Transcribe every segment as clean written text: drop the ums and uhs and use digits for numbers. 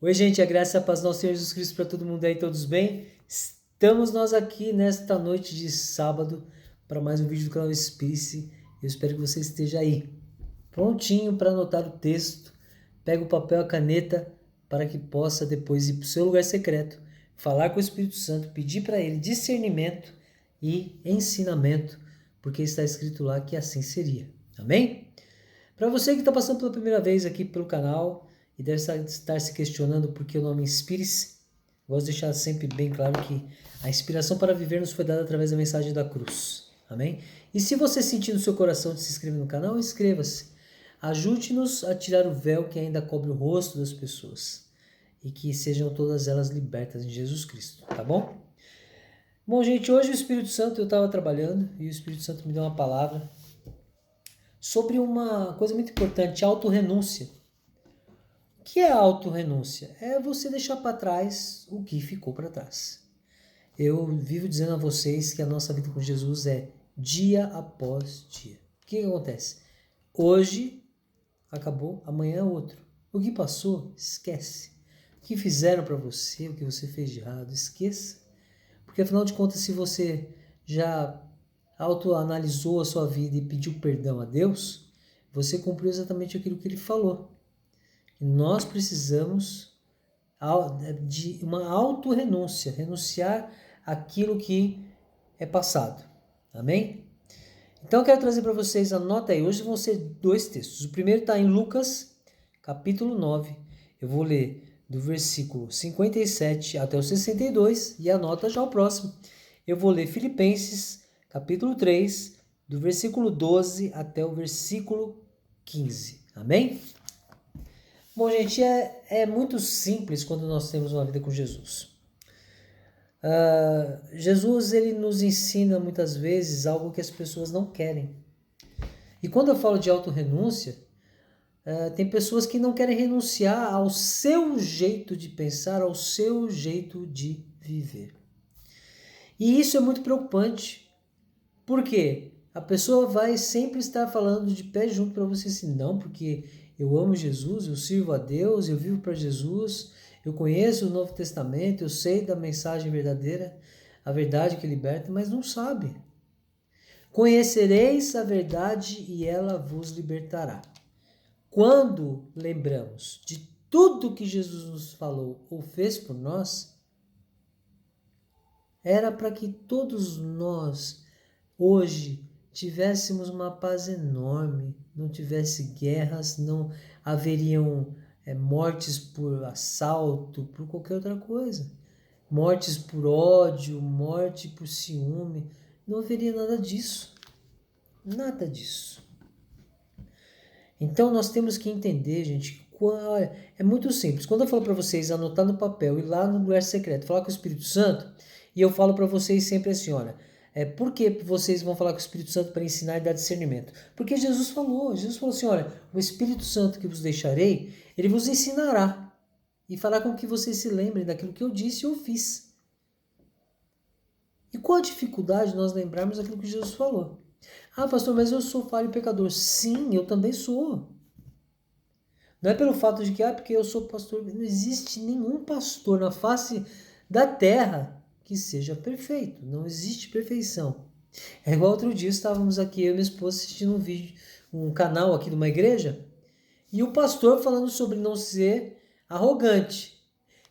Oi, gente, a graça e a paz do nosso Senhor Jesus Cristo para todo mundo aí, todos bem? Estamos nós aqui nesta noite de sábado para mais um vídeo do canal Espírito. Eu espero que você esteja aí, prontinho para anotar o texto. Pega o papel e a caneta para que possa depois ir para o seu lugar secreto, falar com o Espírito Santo, pedir para ele discernimento e ensinamento, porque está escrito lá que assim seria. Amém? Para você que está passando pela primeira vez aqui pelo canal e deve estar se questionando por que o nome Inspire-se, gosto de deixar sempre bem claro que a inspiração para viver nos foi dada através da mensagem da cruz. Amém? E se você sentir no seu coração de se inscrever no canal, inscreva-se. Ajude-nos a tirar o véu que ainda cobre o rosto das pessoas e que sejam todas elas libertas em Jesus Cristo, tá bom? Bom, gente, hoje o Espírito Santo, eu estava trabalhando e o Espírito Santo me deu uma palavra sobre uma coisa muito importante, autorrenúncia. O que é autorrenúncia? É você deixar para trás o que ficou para trás. Eu vivo dizendo a vocês que a nossa vida com Jesus é dia após dia. O que acontece? Hoje acabou, amanhã é outro. O que passou, esquece. O que fizeram para você, o que você fez de errado, esqueça. Porque afinal de contas, se você já autoanalisou a sua vida e pediu perdão a Deus, você cumpriu exatamente aquilo que ele falou. E nós precisamos de uma autorrenúncia, renunciar àquilo que é passado. Amém? Então eu quero trazer para vocês, anota aí, hoje vão ser dois textos. O primeiro está em Lucas, capítulo 9. Eu vou ler do versículo 57 até o 62 e anota já o próximo. Eu vou ler Filipenses, capítulo 3, do versículo 12 até o versículo 15. Amém? Bom, gente, é muito simples quando nós temos uma vida com Jesus. Jesus, ele nos ensina muitas vezes algo que as pessoas não querem. E quando eu falo de autorrenúncia, tem pessoas que não querem renunciar ao seu jeito de pensar, ao seu jeito de viver. E isso é muito preocupante. Por quê? A pessoa vai sempre estar falando de pé junto para você assim, não, porque eu amo Jesus, eu sirvo a Deus, eu vivo para Jesus, eu conheço o Novo Testamento, eu sei da mensagem verdadeira, a verdade que liberta, mas não sabe. Conhecereis a verdade e ela vos libertará. Quando lembramos de tudo que Jesus nos falou ou fez por nós, era para que todos nós hoje tivéssemos uma paz enorme, não tivesse guerras, não haveriam mortes por assalto, por qualquer outra coisa. Mortes por ódio, morte por ciúme, não haveria nada disso. Nada disso. Então nós temos que entender, gente, é muito simples. Quando eu falo para vocês anotar no papel, ir lá no lugar secreto, falar com o Espírito Santo, e eu falo para vocês sempre assim, olha, por que vocês vão falar com o Espírito Santo para ensinar e dar discernimento? Porque Jesus falou assim, olha, o Espírito Santo que vos deixarei, ele vos ensinará e fará com que vocês se lembrem daquilo que eu disse ou fiz. E qual a dificuldade de nós lembrarmos daquilo que Jesus falou? Ah, pastor, mas eu sou falho e pecador. Sim, eu também sou. Não é pelo fato de que, porque eu sou pastor. Não existe nenhum pastor na face da terra que seja perfeito. Não existe perfeição. É igual outro dia, estávamos aqui, eu e minha esposa, assistindo um vídeo, um canal aqui de uma igreja, e o pastor falando sobre não ser arrogante.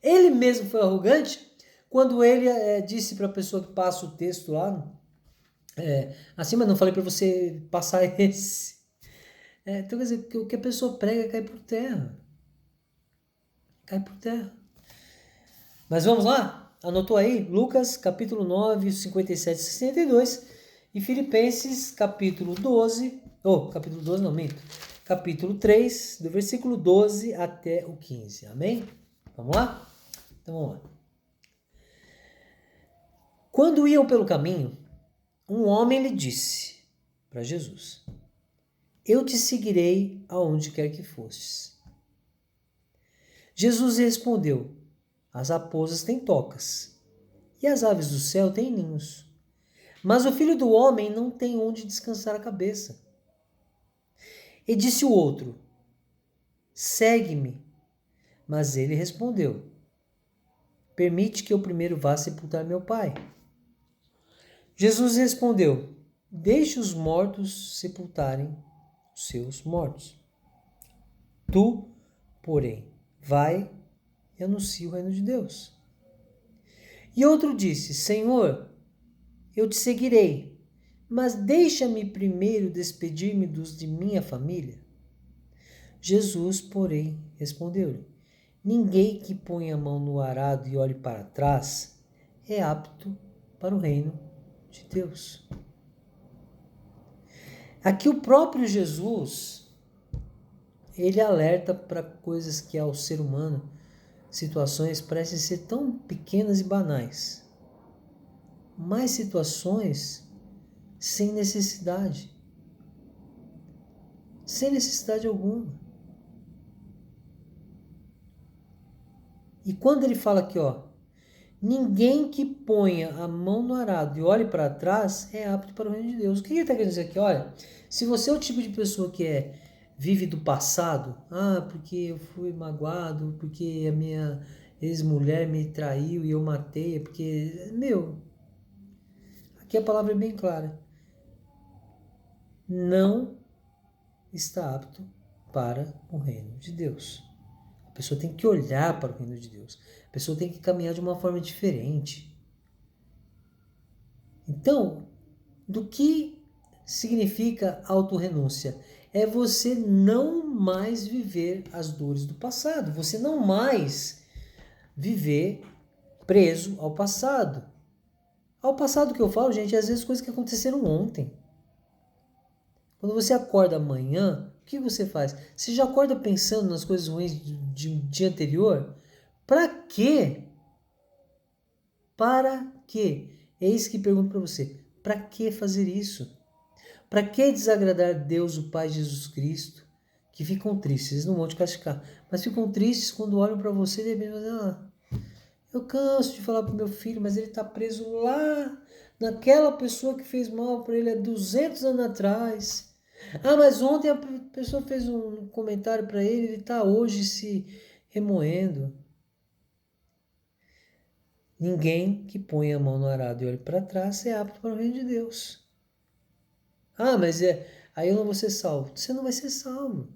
Ele mesmo foi arrogante quando ele disse para a pessoa que passa o texto lá, assim, mas não falei para você passar esse. Então, quer dizer, o que a pessoa prega cai por terra. Cai por terra. Mas vamos lá? Anotou aí? Lucas, capítulo 9, 57 e 62. E Filipenses, capítulo 12. Capítulo 12 não, minto. Capítulo 3, do versículo 12 até o 15. Amém? Vamos lá? Então vamos lá. Quando iam pelo caminho, um homem lhe disse para Jesus: eu te seguirei aonde quer que fostes. Jesus respondeu: as raposas têm tocas e as aves do céu têm ninhos, mas o filho do homem não tem onde descansar a cabeça. E disse o outro: segue-me. Mas ele respondeu: permite que eu primeiro vá sepultar meu pai. Jesus respondeu: deixe os mortos sepultarem os seus mortos. Tu, porém, vai e anuncia o reino de Deus. E outro disse: Senhor, eu te seguirei, mas deixa-me primeiro despedir-me dos de minha família. Jesus, porém, respondeu-lhe: ninguém que põe a mão no arado e olhe para trás é apto para o reino de Deus. Aqui o próprio Jesus, ele alerta para coisas que ao ser humano, situações parecem ser tão pequenas e banais, mas situações sem necessidade alguma. E quando ele fala aqui, ninguém que ponha a mão no arado e olhe para trás é apto para o reino de Deus. O que ele está querendo dizer aqui? Olha, se você é o tipo de pessoa que vive do passado, porque eu fui magoado, porque a minha ex-mulher me traiu e eu matei, porque, aqui a palavra é bem clara. Não está apto para o reino de Deus. A pessoa tem que olhar para o reino de Deus. A pessoa tem que caminhar de uma forma diferente. Então, do que significa autorrenúncia? É você não mais viver as dores do passado. Você não mais viver preso ao passado. Ao passado que eu falo, gente, às vezes coisas que aconteceram ontem. Quando você acorda amanhã, o que você faz? Você já acorda pensando nas coisas ruins de um dia anterior? Para quê? Para quê? Eis que pergunto para você. Para que fazer isso? Para que desagradar Deus, o Pai de Jesus Cristo? Que ficam tristes, eles não vão te castigar, mas ficam tristes quando olham para você e de repente dizem, eu canso de falar para meu filho, mas ele está preso lá naquela pessoa que fez mal para ele há 200 anos atrás. Mas ontem a pessoa fez um comentário para ele está hoje se remoendo. Ninguém que põe a mão no arado e olhe para trás é apto para o reino de Deus. Mas aí eu não vou ser salvo. Você não vai ser salvo.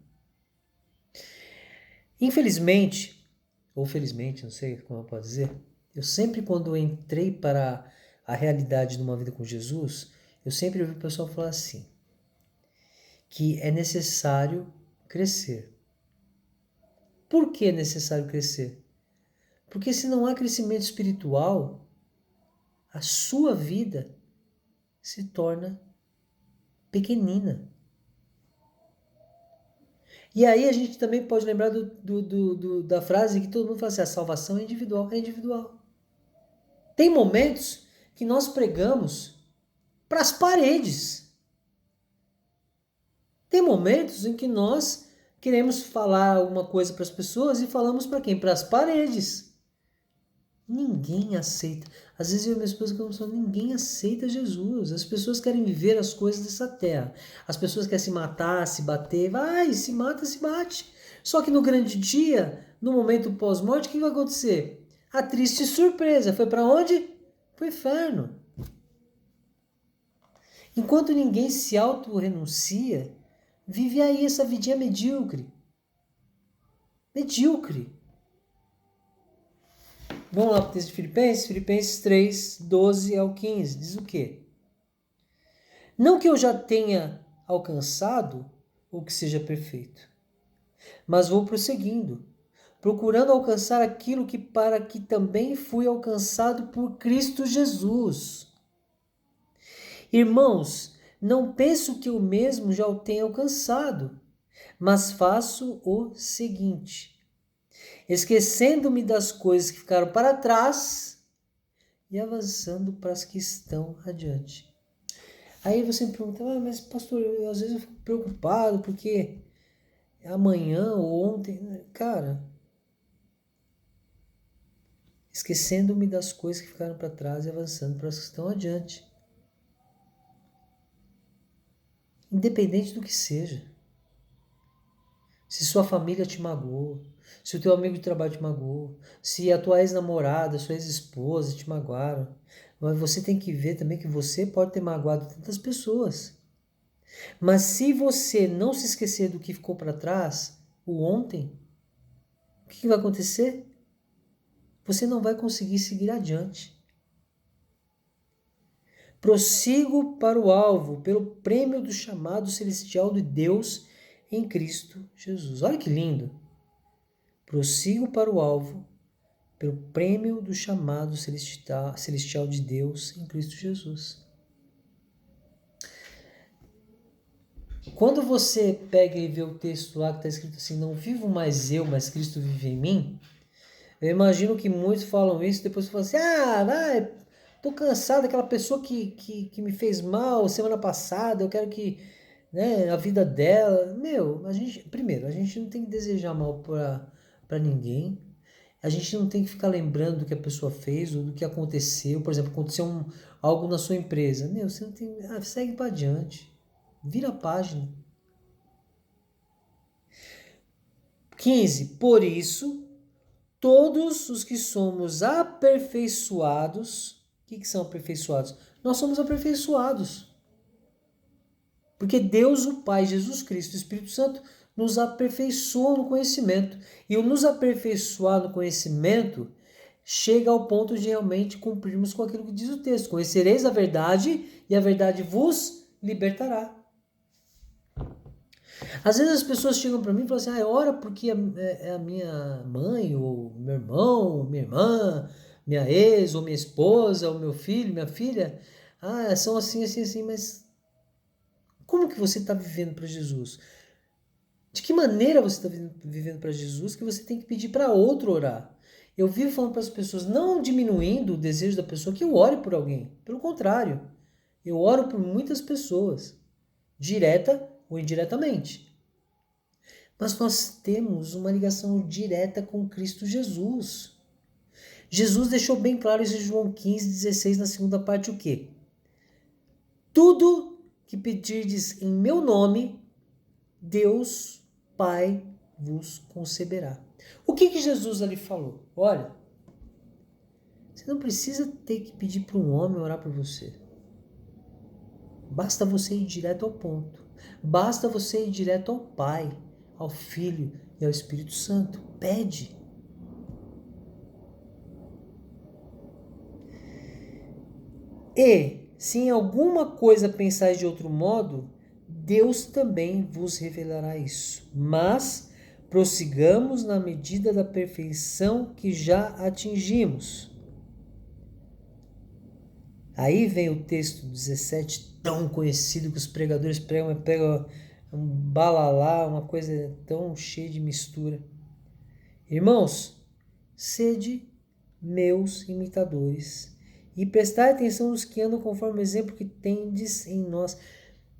Infelizmente, ou felizmente, não sei como eu posso dizer, eu sempre quando eu entrei para a realidade de uma vida com Jesus, eu sempre ouvi o pessoal falar assim, que é necessário crescer. Por que é necessário crescer? Porque se não há crescimento espiritual, a sua vida se torna pequenina. E aí a gente também pode lembrar da frase que todo mundo fala assim, a salvação é individual, Tem momentos que nós pregamos para as paredes. Tem momentos em que nós queremos falar alguma coisa para as pessoas e falamos para quem? Para as paredes. Ninguém aceita. Às vezes eu e minha esposa ficamos falando, ninguém aceita Jesus. As pessoas querem viver as coisas dessa terra. As pessoas querem se matar, se bater. Vai, se mata, se bate. Só que no grande dia, no momento pós-morte, o que vai acontecer? A triste surpresa. Foi para onde? Para o inferno. Enquanto ninguém se auto-renuncia, vive aí essa vidinha medíocre. Medíocre. Vamos lá para o texto de Filipenses? Filipenses 3, 12 ao 15. Diz o quê? Não que eu já tenha alcançado o que seja perfeito, mas vou prosseguindo, procurando alcançar aquilo que para que também fui alcançado por Cristo Jesus. Irmãos, não penso que eu mesmo já o tenha alcançado, mas faço o seguinte, esquecendo-me das coisas que ficaram para trás e avançando para as que estão adiante. Aí você me pergunta, mas pastor, às vezes eu fico preocupado porque amanhã ou ontem, cara, esquecendo-me das coisas que ficaram para trás e avançando para as que estão adiante. Independente do que seja. Se sua família te magoou, se o teu amigo de trabalho te magoou, se a tua ex-namorada, sua ex-esposa te magoaram. Mas você tem que ver também que você pode ter magoado tantas pessoas. Mas se você não se esquecer do que ficou para trás, o ontem, o que vai acontecer? Você não vai conseguir seguir adiante. Prossigo para o alvo, pelo prêmio do chamado celestial de Deus em Cristo Jesus. Olha que lindo! Prossigo para o alvo, pelo prêmio do chamado celestial de Deus em Cristo Jesus. Quando você pega e vê o texto lá que está escrito assim, não vivo mais eu, mas Cristo vive em mim, eu imagino que muitos falam isso, depois falam assim, vai, tô cansado daquela pessoa que me fez mal semana passada, eu quero que, né, a vida dela... Primeiro, a gente não tem que desejar mal para ninguém, a gente não tem que ficar lembrando do que a pessoa fez ou do que aconteceu. Por exemplo, aconteceu algo na sua empresa. Você não tem... segue para adiante. Vira a página. 15. Por isso, todos os que somos aperfeiçoados... O que são aperfeiçoados? Nós somos aperfeiçoados. Porque Deus, o Pai, Jesus Cristo, o Espírito Santo, nos aperfeiçoa no conhecimento. E o nos aperfeiçoar no conhecimento chega ao ponto de realmente cumprirmos com aquilo que diz o texto. Conhecereis a verdade e a verdade vos libertará. Às vezes as pessoas chegam para mim e falam assim, ora porque é a minha mãe, ou meu irmão, minha irmã, minha ex, ou minha esposa, ou meu filho, minha filha, são assim, assim, assim, mas como que você está vivendo para Jesus? De que maneira você está vivendo para Jesus que você tem que pedir para outro orar? Eu vivo falando para as pessoas, não diminuindo o desejo da pessoa que eu ore por alguém. Pelo contrário, eu oro por muitas pessoas, direta ou indiretamente. Mas nós temos uma ligação direta com Cristo Jesus. Jesus deixou bem claro isso em João 15,16, na segunda parte, o quê? Tudo que pedirdes em meu nome, Deus Pai vos conceberá. O que Jesus ali falou? Olha, você não precisa ter que pedir para um homem orar por você. Basta você ir direto ao ponto. Basta você ir direto ao Pai, ao Filho e ao Espírito Santo. Pede. E, se em alguma coisa pensais de outro modo, Deus também vos revelará isso. Mas prossigamos na medida da perfeição que já atingimos. Aí vem o texto 17, tão conhecido, que os pregadores pegam um balalá, uma coisa tão cheia de mistura. Irmãos, sede meus imitadores e prestai atenção nos que andam conforme o exemplo que tendes em nós.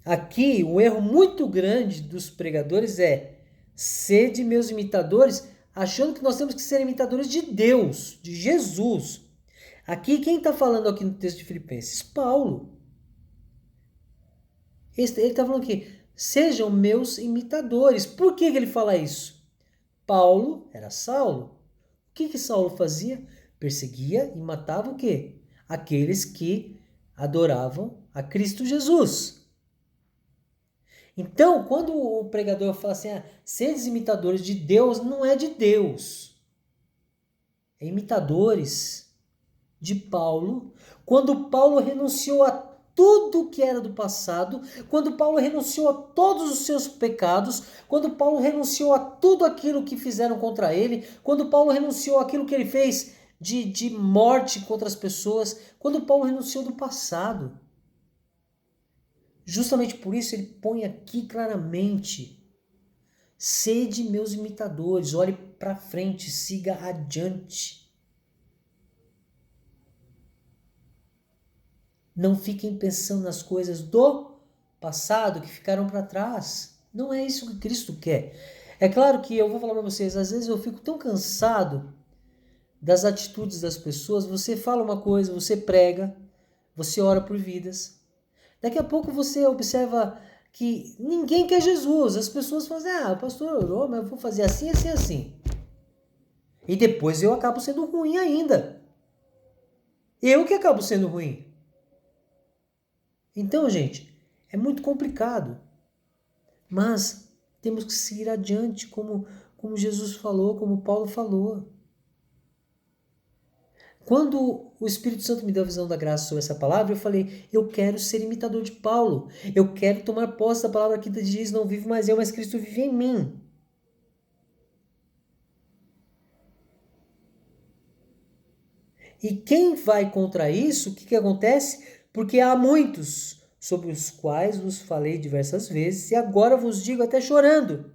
Aqui, um erro muito grande dos pregadores é sede meus imitadores, achando que nós temos que ser imitadores de Deus, de Jesus. Aqui, quem está falando aqui no texto de Filipenses? Paulo. Ele está falando aqui, sejam meus imitadores. Por que ele fala isso? Paulo era Saulo. O que Saulo fazia? Perseguia e matava o quê? Aqueles que adoravam a Cristo Jesus. Então, quando o pregador fala assim, seres imitadores de Deus, não é de Deus. É imitadores de Paulo. Quando Paulo renunciou a tudo que era do passado, quando Paulo renunciou a todos os seus pecados, quando Paulo renunciou a tudo aquilo que fizeram contra ele, quando Paulo renunciou àquilo que ele fez de morte contra as pessoas, quando Paulo renunciou do passado. Justamente por isso ele põe aqui claramente, sede meus imitadores, olhe para frente, siga adiante. Não fiquem pensando nas coisas do passado que ficaram para trás. Não é isso que Cristo quer. É claro que eu vou falar para vocês, às vezes eu fico tão cansado das atitudes das pessoas. Você fala uma coisa, você prega, você ora por vidas. Daqui a pouco você observa que ninguém quer Jesus. As pessoas falam assim, o pastor orou, mas eu vou fazer assim, assim, assim. E depois eu acabo sendo ruim ainda. Eu que acabo sendo ruim. Então, gente, é muito complicado. Mas temos que seguir adiante, como Jesus falou, como Paulo falou. Quando o Espírito Santo me deu a visão da graça sobre essa palavra, eu falei, eu quero ser imitador de Paulo. Eu quero tomar posse da palavra que diz, não vive mais eu, mas Cristo vive em mim. E quem vai contra isso, o que acontece? Porque há muitos, sobre os quais vos falei diversas vezes, e agora vos digo até chorando,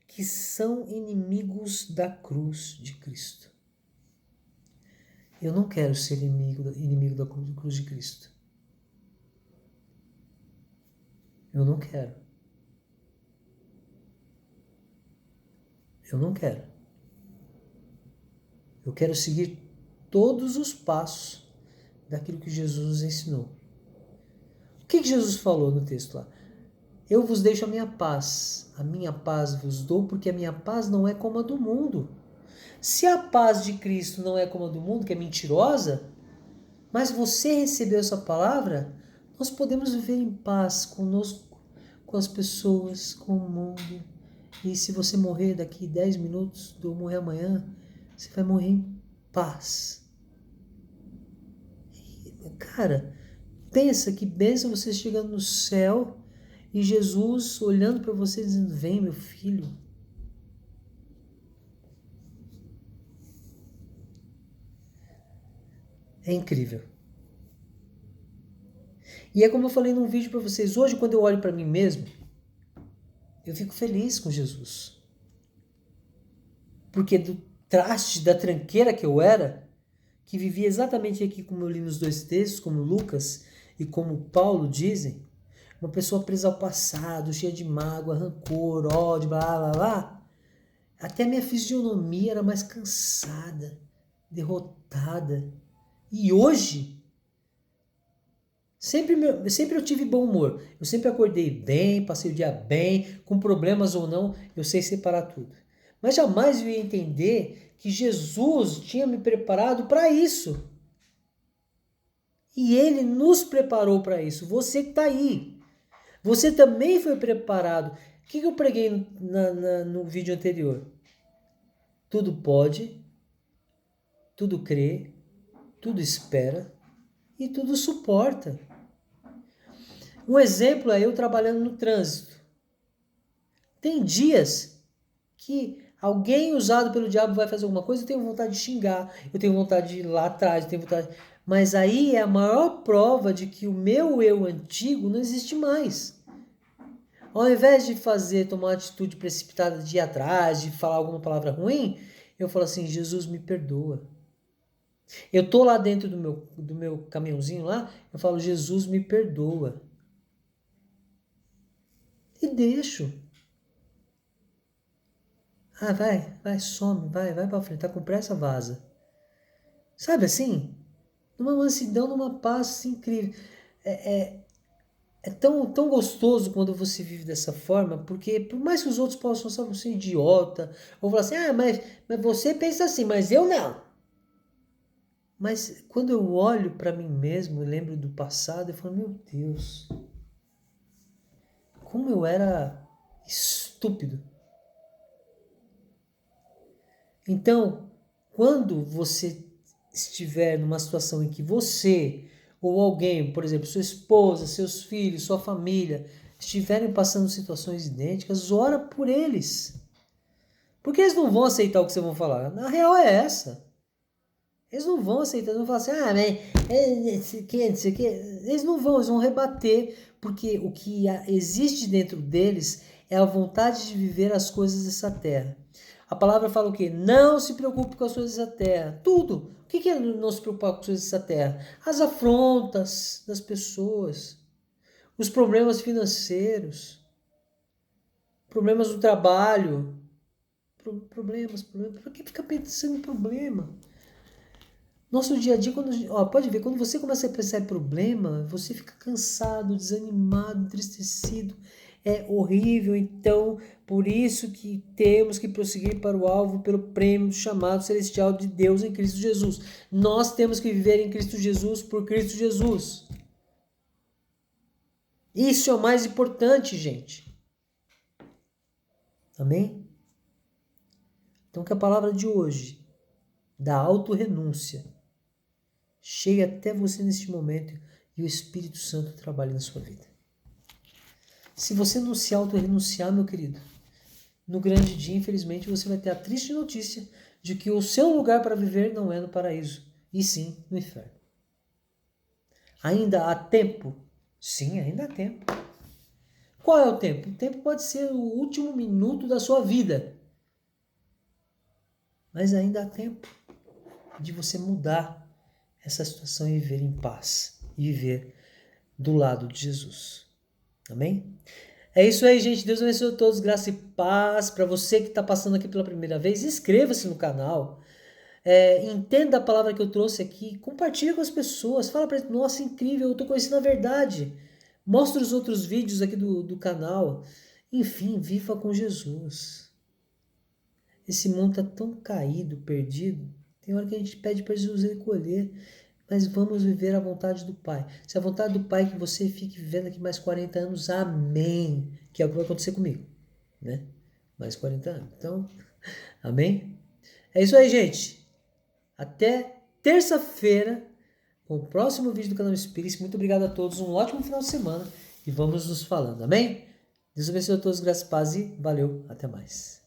que são inimigos da cruz de Cristo. Eu não quero ser inimigo da cruz de Cristo. Eu não quero. Eu não quero. Eu quero seguir todos os passos daquilo que Jesus nos ensinou. O que Jesus falou no texto lá? Eu vos deixo a minha paz vos dou, porque a minha paz não é como a do mundo. Se a paz de Cristo não é como a do mundo, que é mentirosa, mas você recebeu essa palavra, nós podemos viver em paz conosco, com as pessoas, com o mundo. E se você morrer daqui 10 minutos, ou morrer amanhã, você vai morrer em paz. E, cara, pensa que bênção você chegando no céu e Jesus olhando para você dizendo, vem meu filho. É incrível. E é como eu falei num vídeo para vocês, hoje quando eu olho para mim mesmo, eu fico feliz com Jesus. Porque do traste, da tranqueira que eu era, que vivia exatamente aqui como eu li nos dois textos, como Lucas e como Paulo dizem, uma pessoa presa ao passado, cheia de mágoa, rancor, ódio, blá blá blá, até a minha fisionomia era mais cansada, derrotada. E hoje, sempre eu tive bom humor. Eu sempre acordei bem, passei o dia bem, com problemas ou não, eu sei separar tudo. Mas jamais eu ia entender que Jesus tinha me preparado para isso. E Ele nos preparou para isso. Você que está aí. Você também foi preparado. O que eu preguei no vídeo anterior? Tudo pode, tudo crê, tudo espera e tudo suporta. Um exemplo é eu trabalhando no trânsito. Tem dias que alguém usado pelo diabo vai fazer alguma coisa, eu tenho vontade de xingar, eu tenho vontade de ir lá atrás, eu tenho vontade... Mas aí é a maior prova de que o meu eu antigo não existe mais. Ao invés de tomar uma atitude precipitada de ir atrás, de falar alguma palavra ruim, eu falo assim, Jesus me perdoa. Eu tô lá dentro do meu caminhãozinho lá, eu falo, Jesus me perdoa. E deixo. Ah, vai, some, vai pra frente, tá com pressa, vaza. Sabe assim? Numa mansidão, numa paz assim, incrível. É tão gostoso quando você vive dessa forma, porque por mais que os outros possam ser você idiota, ou falar assim, mas você pensa assim, mas eu não. Mas quando eu olho para mim mesmo e lembro do passado, eu falo, meu Deus, como eu era estúpido. Então, quando você estiver numa situação em que você ou alguém, por exemplo, sua esposa, seus filhos, sua família, estiverem passando situações idênticas, ora por eles. Porque eles não vão aceitar o que você vai falar. Na real é essa. Eles não vão aceitar, eles vão falar assim, mas isso aqui. Eles não vão, eles vão rebater, porque o que existe dentro deles é a vontade de viver as coisas dessa terra. A palavra fala o quê? Não se preocupe com as coisas dessa terra. Tudo. O que é não se preocupar com as coisas dessa terra? As afrontas das pessoas, os problemas financeiros, problemas do trabalho. Problemas. Por que ficar pensando em problema? Nosso dia a dia, pode ver, quando você começa a pensar em problema, você fica cansado, desanimado, entristecido. é horrível. Então, por isso que temos que prosseguir para o alvo, pelo prêmio do chamado celestial de Deus em Cristo Jesus. Nós temos que viver em Cristo Jesus, por Cristo Jesus. Isso é o mais importante, gente. Amém? Então, que a palavra de hoje, da autorrenúncia, chegue até você neste momento e o Espírito Santo trabalhe na sua vida. Se você não se autorrenunciar, meu querido, no grande dia, infelizmente, você vai ter a triste notícia de que o seu lugar para viver não é no paraíso, e sim no inferno. Ainda há tempo? Sim, ainda há tempo. Qual é o tempo? O tempo pode ser o último minuto da sua vida. Mas ainda há tempo de você mudar essa situação e viver em paz. E viver do lado de Jesus. Amém? É isso aí, gente. Deus abençoe a todos. Graça e paz. Para você que está passando aqui pela primeira vez, inscreva-se no canal. Entenda a palavra que eu trouxe aqui. Compartilha com as pessoas. Fala para eles, nossa, incrível, eu estou conhecendo a verdade. Mostra os outros vídeos aqui do canal. Enfim, viva com Jesus. Esse mundo está tão caído, perdido. Tem hora que a gente pede para Jesus recolher. Mas vamos viver a vontade do Pai. Se a vontade do Pai é que você fique vivendo aqui mais 40 anos, amém. Que é o que vai acontecer comigo, né? Mais 40 anos. Então, amém? É isso aí, gente. Até terça-feira, com o próximo vídeo do canal Espírito. Muito obrigado a todos. Um ótimo final de semana. E vamos nos falando, amém? Deus abençoe a todos, graças e paz e valeu. Até mais.